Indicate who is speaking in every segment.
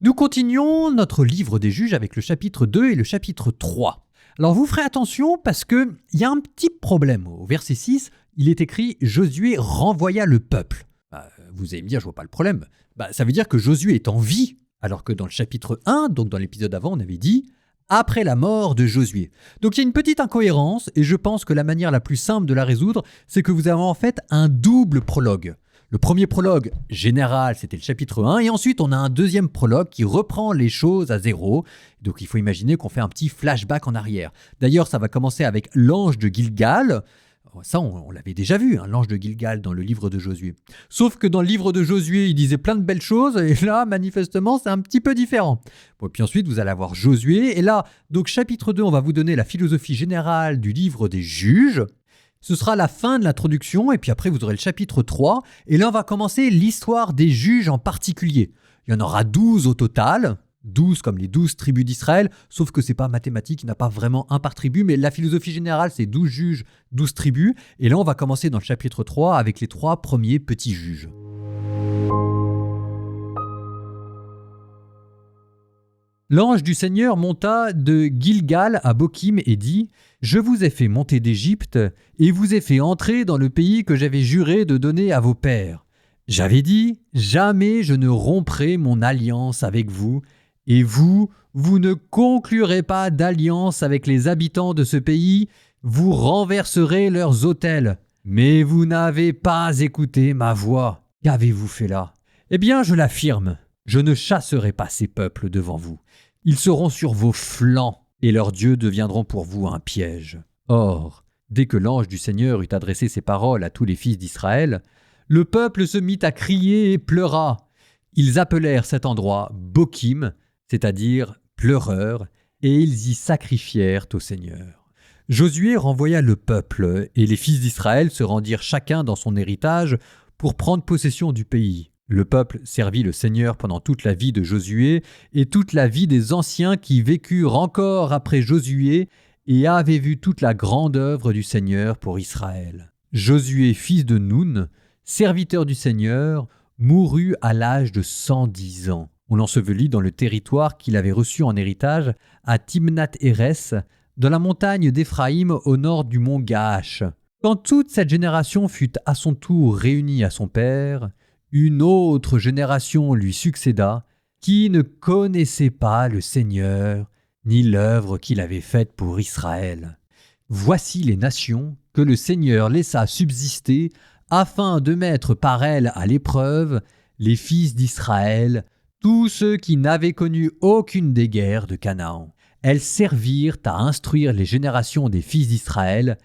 Speaker 1: Nous continuons notre livre des juges avec le chapitre 2 et le chapitre 3. Alors vous ferez attention parce qu'il y a un petit problème. Au verset 6, il est écrit « Josué renvoya le peuple ». Vous allez me dire, je vois pas le problème. Ça veut dire que Josué est en vie, alors que dans le chapitre 1, donc dans l'épisode avant, on avait dit « après la mort de Josué ». Donc il y a une petite incohérence et je pense que la manière la plus simple de la résoudre, c'est que vous avez en fait un double prologue. Le premier prologue général, c'était le chapitre 1, et ensuite on a un deuxième prologue qui reprend les choses à zéro. Donc il faut imaginer qu'on fait un petit flashback en arrière. D'ailleurs, ça va commencer avec l'ange de Gilgal. Ça, on l'avait déjà vu, l'ange de Gilgal dans le livre de Josué. Sauf que dans le livre de Josué, il disait plein de belles choses, et là, manifestement, c'est un petit peu différent. Bon, et puis ensuite, vous allez avoir Josué, et là, donc chapitre 2, on va vous donner la philosophie générale du livre des juges. Ce sera la fin de l'introduction, et puis après vous aurez le chapitre 3, et là on va commencer l'histoire des juges en particulier. Il y en aura 12 au total, 12 comme les 12 tribus d'Israël, sauf que c'est pas mathématique, il n'y en a pas vraiment un par tribu, mais la philosophie générale c'est 12 juges, 12 tribus, et là on va commencer dans le chapitre 3 avec les 3 premiers petits juges. L'ange du Seigneur monta de Gilgal à Bokim et dit « Je vous ai fait monter d'Égypte et vous ai fait entrer dans le pays que j'avais juré de donner à vos pères. J'avais dit « Jamais je ne romprai mon alliance avec vous, et vous, vous ne conclurez pas d'alliance avec les habitants de ce pays, vous renverserez leurs autels. Mais vous n'avez pas écouté ma voix. Qu'avez-vous fait là ? Eh bien, je l'affirme, je ne chasserai pas ces peuples devant vous. Ils seront sur vos flancs, et leurs dieux deviendront pour vous un piège. » Or, dès que l'ange du Seigneur eut adressé ces paroles à tous les fils d'Israël, le peuple se mit à crier et pleura. Ils appelèrent cet endroit Bokim, c'est-à-dire pleureur, et ils y sacrifièrent au Seigneur. Josué renvoya le peuple, et les fils d'Israël se rendirent chacun dans son héritage pour prendre possession du pays. Le peuple servit le Seigneur pendant toute la vie de Josué et toute la vie des anciens qui vécurent encore après Josué et avaient vu toute la grande œuvre du Seigneur pour Israël. Josué, fils de Nun, serviteur du Seigneur, mourut à l'âge de 110 ans. On l'ensevelit dans le territoire qu'il avait reçu en héritage à Timnath-Hérès, dans la montagne d'Éphraïm au nord du mont Gaash. Quand toute cette génération fut à son tour réunie à son père, une autre génération lui succéda, qui ne connaissait pas le Seigneur, ni l'œuvre qu'il avait faite pour Israël. Voici les nations que le Seigneur laissa subsister, afin de mettre par elles à l'épreuve les fils d'Israël, tous ceux qui n'avaient connu aucune des guerres de Canaan. Elles servirent à instruire les générations des fils d'Israël.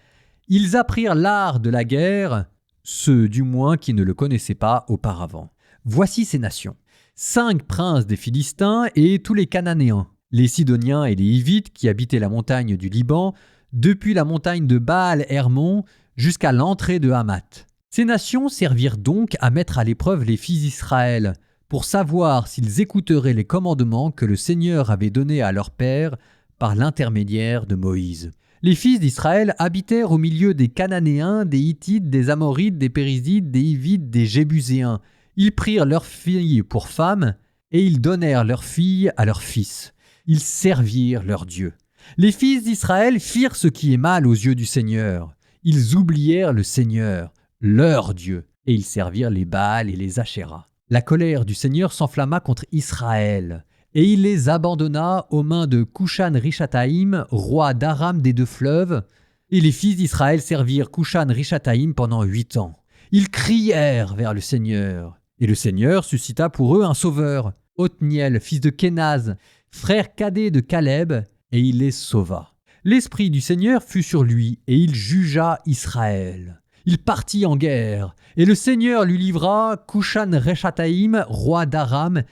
Speaker 1: Ils apprirent l'art de la guerre, ceux du moins qui ne le connaissaient pas auparavant. Voici ces nations. 5 princes des Philistins et tous les Cananéens, les Sidoniens et les Hivites qui habitaient la montagne du Liban, depuis la montagne de Baal-Hermon jusqu'à l'entrée de Hamath. Ces nations servirent donc à mettre à l'épreuve les fils d'Israël, pour savoir s'ils écouteraient les commandements que le Seigneur avait donnés à leur père par l'intermédiaire de Moïse. Les fils d'Israël habitèrent au milieu des Cananéens, des Hittites, des Amorites, des Périsites, des Hivites, des Jébuséens. Ils prirent leurs filles pour femmes, et ils donnèrent leurs filles à leurs fils. Ils servirent leur Dieu. Les fils d'Israël firent ce qui est mal aux yeux du Seigneur. Ils oublièrent le Seigneur, leur Dieu, et ils servirent les Baals et les Ashéras. La colère du Seigneur s'enflamma contre Israël, et il les abandonna aux mains de Cushan-Rishathaïm, roi d'Aram des 2 fleuves, et les fils d'Israël servirent Cushan-Rishathaïm pendant 8 ans. Ils crièrent vers le Seigneur, et le Seigneur suscita pour eux un sauveur, Othniel, fils de Kénaz, frère cadet de Caleb, et il les sauva. L'esprit du Seigneur fut sur lui, et il jugea Israël. Il partit en guerre, et le Seigneur lui livra Cushan-Rishathaïm, roi d'Aram,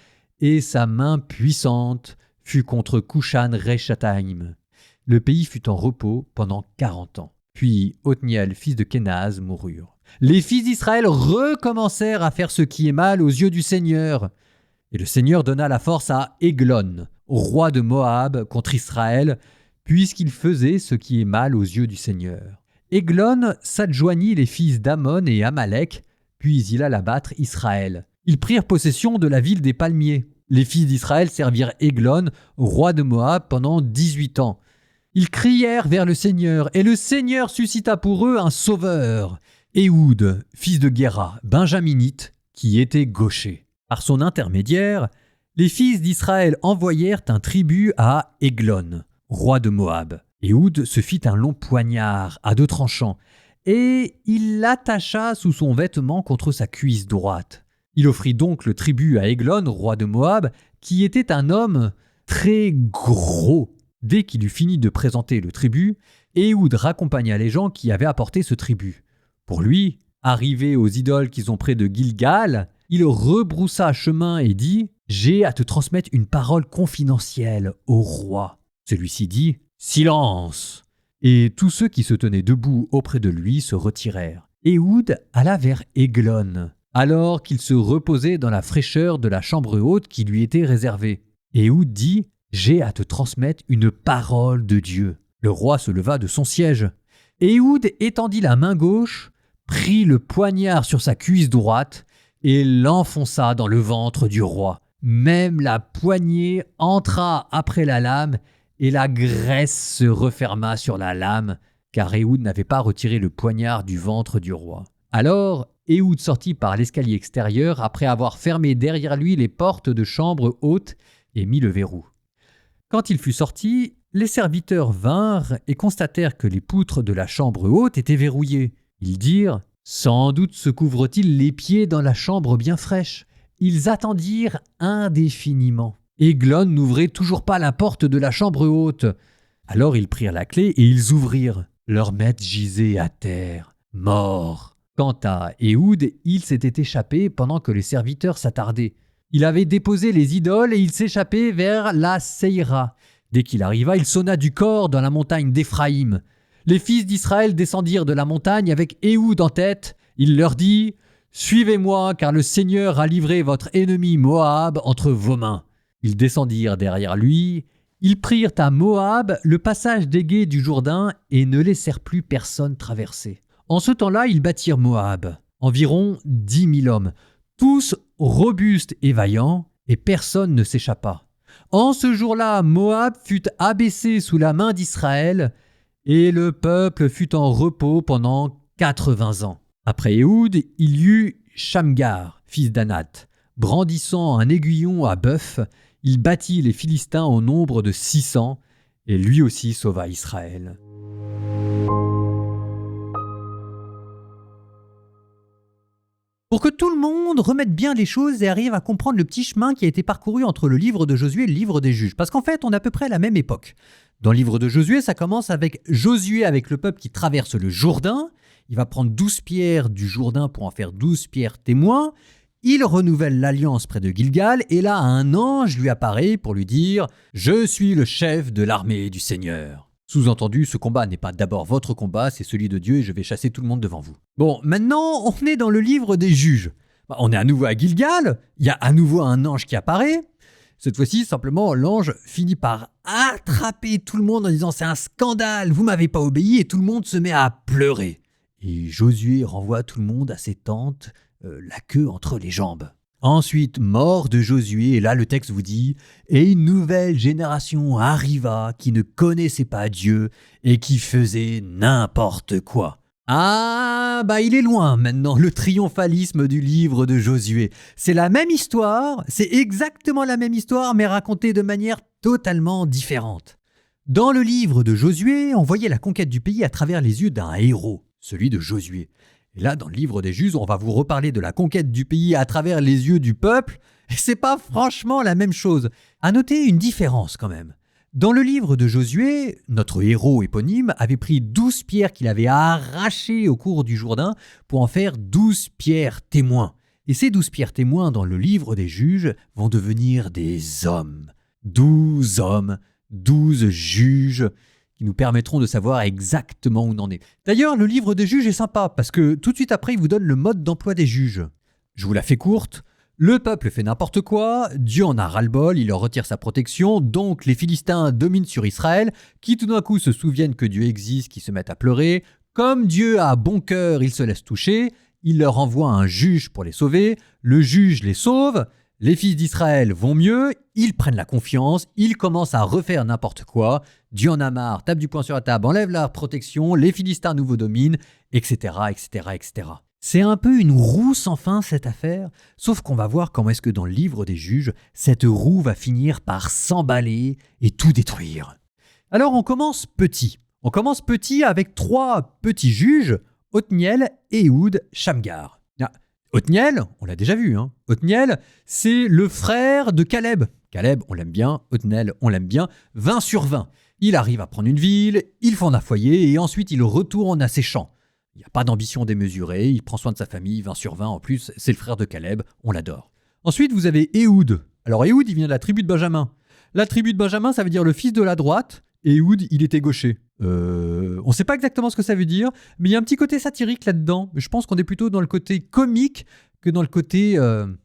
Speaker 1: et sa main puissante fut contre Cushan-Rishathaïm. Le pays fut en repos pendant 40 ans. Puis Othniel, fils de Kénaz, mourut. Les fils d'Israël recommencèrent à faire ce qui est mal aux yeux du Seigneur. Et le Seigneur donna la force à Églon, roi de Moab, contre Israël, puisqu'il faisait ce qui est mal aux yeux du Seigneur. Églon s'adjoignit les fils d'Ammon et Amalek, puis il alla battre Israël. Ils prirent possession de la ville des palmiers. Les fils d'Israël servirent Églon, roi de Moab, pendant 18 ans. Ils crièrent vers le Seigneur, et le Seigneur suscita pour eux un sauveur, Éhoud, fils de Guéra, benjaminite, qui était gaucher. Par son intermédiaire, les fils d'Israël envoyèrent un tribut à Églon, roi de Moab. Éhoud se fit un long poignard à 2 tranchants, et il l'attacha sous son vêtement contre sa cuisse droite. Il offrit donc le tribut à Églon, roi de Moab, qui était un homme très gros. Dès qu'il eut fini de présenter le tribut, Éhoud raccompagna les gens qui avaient apporté ce tribut. Pour lui, arrivé aux idoles qui sont près de Gilgal, il rebroussa chemin et dit « J'ai à te transmettre une parole confidentielle au roi. » Celui-ci dit « Silence !» Et tous ceux qui se tenaient debout auprès de lui se retirèrent. Éhoud alla vers Églon, alors qu'il se reposait dans la fraîcheur de la chambre haute qui lui était réservée. Éhoud dit « J'ai à te transmettre une parole de Dieu. » Le roi se leva de son siège. Éhoud étendit la main gauche, prit le poignard sur sa cuisse droite et l'enfonça dans le ventre du roi. Même la poignée entra après la lame et la graisse se referma sur la lame, car Éhoud n'avait pas retiré le poignard du ventre du roi. Alors Éhoud sortit par l'escalier extérieur après avoir fermé derrière lui les portes de chambre haute et mis le verrou. Quand il fut sorti, les serviteurs vinrent et constatèrent que les poutres de la chambre haute étaient verrouillées. Ils dirent « Sans doute se couvre-t-il les pieds dans la chambre bien fraîche. » Ils attendirent indéfiniment. Églon n'ouvrait toujours pas la porte de la chambre haute. Alors ils prirent la clé et ils ouvrirent. Leur maître gisait à terre, mort. Quant à Éhoud, il s'était échappé pendant que les serviteurs s'attardaient. Il avait déposé les idoles et il s'échappait vers la Seïra. Dès qu'il arriva, il sonna du cor dans la montagne d'Éphraïm. Les fils d'Israël descendirent de la montagne avec Éhoud en tête. Il leur dit « Suivez-moi, car le Seigneur a livré votre ennemi Moab entre vos mains. » Ils descendirent derrière lui. Ils prirent à Moab le passage des gués du Jourdain et ne laissèrent plus personne traverser. En ce temps-là, ils battirent Moab, environ 10 000 hommes, tous robustes et vaillants, et personne ne s'échappa. En ce jour-là, Moab fut abaissé sous la main d'Israël, et le peuple fut en repos pendant 80 ans. Après Éhoud, il y eut Shamgar, fils d'Anath. Brandissant un aiguillon à bœuf, il battit les Philistins au nombre de 600, et lui aussi sauva Israël. Pour que tout le monde remette bien les choses et arrive à comprendre le petit chemin qui a été parcouru entre le livre de Josué et le livre des Juges. Parce qu'en fait, on est à peu près à la même époque. Dans le livre de Josué, ça commence avec Josué avec le peuple qui traverse le Jourdain. Il va prendre 12 pierres du Jourdain pour en faire 12 pierres témoins. Il renouvelle l'alliance près de Gilgal et là, un ange lui apparaît pour lui dire « Je suis le chef de l'armée du Seigneur ». Sous-entendu, ce combat n'est pas d'abord votre combat, c'est celui de Dieu et je vais chasser tout le monde devant vous. Bon, maintenant, on est dans le livre des Juges. On est à nouveau à Gilgal, il y a à nouveau un ange qui apparaît. Cette fois-ci, simplement, l'ange finit par attraper tout le monde en disant « C'est un scandale, vous m'avez pas obéi » et tout le monde se met à pleurer. Et Josué renvoie tout le monde à ses tentes, la queue entre les jambes. Ensuite, mort de Josué, et là le texte vous dit « Et une nouvelle génération arriva qui ne connaissait pas Dieu et qui faisait n'importe quoi. » Ah, il est loin maintenant, le triomphalisme du livre de Josué. C'est la même histoire, c'est exactement la même histoire, mais racontée de manière totalement différente. Dans le livre de Josué, on voyait la conquête du pays à travers les yeux d'un héros, celui de Josué. Et là, dans le livre des Juges, on va vous reparler de la conquête du pays à travers les yeux du peuple, et c'est pas franchement la même chose. À noter une différence quand même. Dans le livre de Josué, notre héros éponyme avait pris 12 pierres qu'il avait arrachées au cours du Jourdain pour en faire 12 pierres témoins. Et ces 12 pierres témoins dans le livre des Juges vont devenir des hommes. 12 hommes, 12 juges qui nous permettront de savoir exactement où on en est. D'ailleurs, le livre des Juges est sympa parce que tout de suite après, il vous donne le mode d'emploi des juges. Je vous la fais courte. Le peuple fait n'importe quoi, Dieu en a ras-le-bol, il leur retire sa protection, donc les Philistins dominent sur Israël, qui tout d'un coup se souviennent que Dieu existe, qui se mettent à pleurer. Comme Dieu a bon cœur, il se laisse toucher, il leur envoie un juge pour les sauver, le juge les sauve, Les fils d'Israël vont mieux, ils prennent la confiance, ils commencent à refaire n'importe quoi. Dieu en a marre, tape du poing sur la table, enlève la protection, les Philistins nous dominent, etc., etc., etc. C'est un peu une roue sans fin cette affaire, sauf qu'on va voir comment est-ce que dans le livre des juges, cette roue va finir par s'emballer et tout détruire. Alors on commence petit. On commence petit avec 3 petits juges, Othniel, Ehud, Shamgar. Othniel, on l'a déjà vu, Othniel, c'est le frère de Caleb. Caleb, on l'aime bien, Othniel, on l'aime bien, 20 sur 20. Il arrive à prendre une ville, il fonde un foyer et ensuite il retourne à ses champs. Il n'y a pas d'ambition démesurée, il prend soin de sa famille, 20 sur 20 en plus, c'est le frère de Caleb, on l'adore. Ensuite, vous avez Ehud. Alors Ehud, il vient de la tribu de Benjamin. La tribu de Benjamin, ça veut dire le fils de la droite, et Ehud, il était gaucher. On ne sait pas exactement ce que ça veut dire, mais il y a un petit côté satirique là-dedans. Je pense qu'on est plutôt dans le côté comique que dans le côté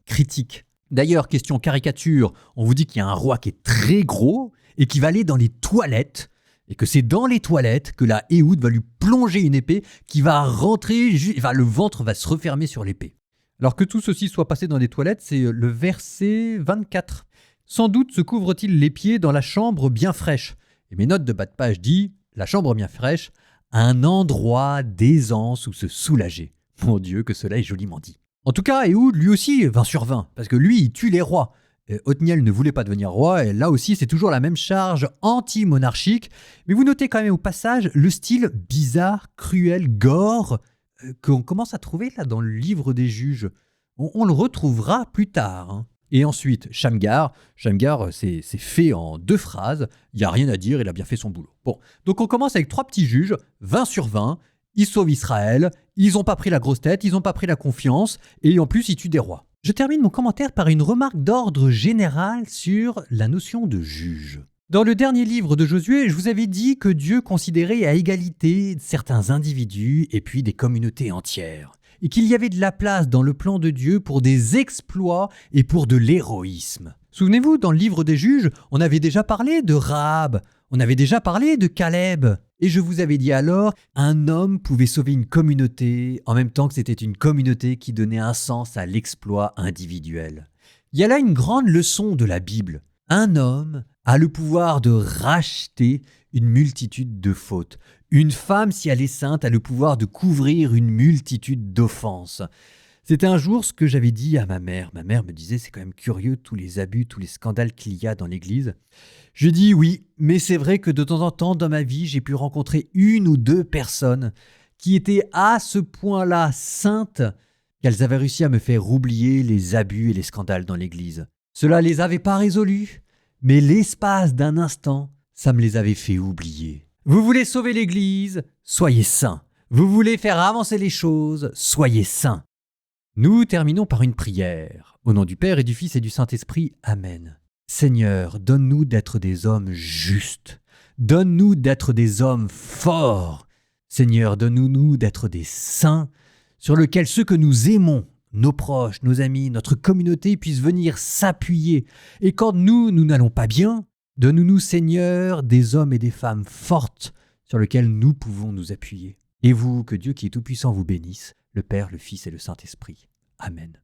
Speaker 1: critique. D'ailleurs, question caricature, on vous dit qu'il y a un roi qui est très gros et qui va aller dans les toilettes, et que c'est dans les toilettes que la Ehud va lui plonger une épée qui va rentrer, le ventre va se refermer sur l'épée. Alors que tout ceci soit passé dans des toilettes, c'est le verset 24. Sans doute se couvre-t-il les pieds dans la chambre bien fraîche. Et mes notes de bas de page disent la chambre bien fraîche, un endroit d'aisance où se soulager. Mon Dieu, que cela est joliment dit. En tout cas, Ehud, lui aussi, 20 sur 20, parce que lui, il tue les rois. Othniel ne voulait pas devenir roi, et là aussi, c'est toujours la même charge anti-monarchique. Mais vous notez quand même au passage le style bizarre, cruel, gore, qu'on commence à trouver là dans le livre des juges. On le retrouvera plus tard. Et ensuite, Shamgar, c'est fait en 2 phrases, il n'y a rien à dire, il a bien fait son boulot. Bon, donc on commence avec 3 petits juges, 20 sur 20, ils sauvent Israël, ils n'ont pas pris la grosse tête, ils n'ont pas pris la confiance, et en plus ils tuent des rois. Je termine mon commentaire par une remarque d'ordre général sur la notion de juge. Dans le dernier livre de Josué, je vous avais dit que Dieu considérait à égalité certains individus et puis des communautés entières. Et qu'il y avait de la place dans le plan de Dieu pour des exploits et pour de l'héroïsme. Souvenez-vous, dans le livre des juges, on avait déjà parlé de Rahab, on avait déjà parlé de Caleb. Et je vous avais dit alors, un homme pouvait sauver une communauté en même temps que c'était une communauté qui donnait un sens à l'exploit individuel. Il y a là une grande leçon de la Bible. Un homme a le pouvoir de racheter une multitude de fautes. Une femme, si elle est sainte, a le pouvoir de couvrir une multitude d'offenses. C'était un jour ce que j'avais dit à ma mère. Ma mère me disait, c'est quand même curieux tous les abus, tous les scandales qu'il y a dans l'église. Je dis oui, mais c'est vrai que de temps en temps dans ma vie, j'ai pu rencontrer 1 ou 2 personnes qui étaient à ce point-là saintes qu'elles avaient réussi à me faire oublier les abus et les scandales dans l'église. Cela ne les avait pas résolus, mais l'espace d'un instant, ça me les avait fait oublier. Vous voulez sauver l'église? Soyez saints. Vous voulez faire avancer les choses? Soyez saints. Nous terminons par une prière. Au nom du Père et du Fils et du Saint-Esprit. Amen. Seigneur, donne-nous d'être des hommes justes. Donne-nous d'être des hommes forts. Seigneur, donne-nous d'être des saints sur lesquels ceux que nous aimons, nos proches, nos amis, notre communauté puissent venir s'appuyer. Et quand nous n'allons pas bien, donne-nous, Seigneur, des hommes et des femmes fortes sur lesquels nous pouvons nous appuyer. Et vous, que Dieu qui est tout-puissant vous bénisse, le Père, le Fils et le Saint-Esprit. Amen.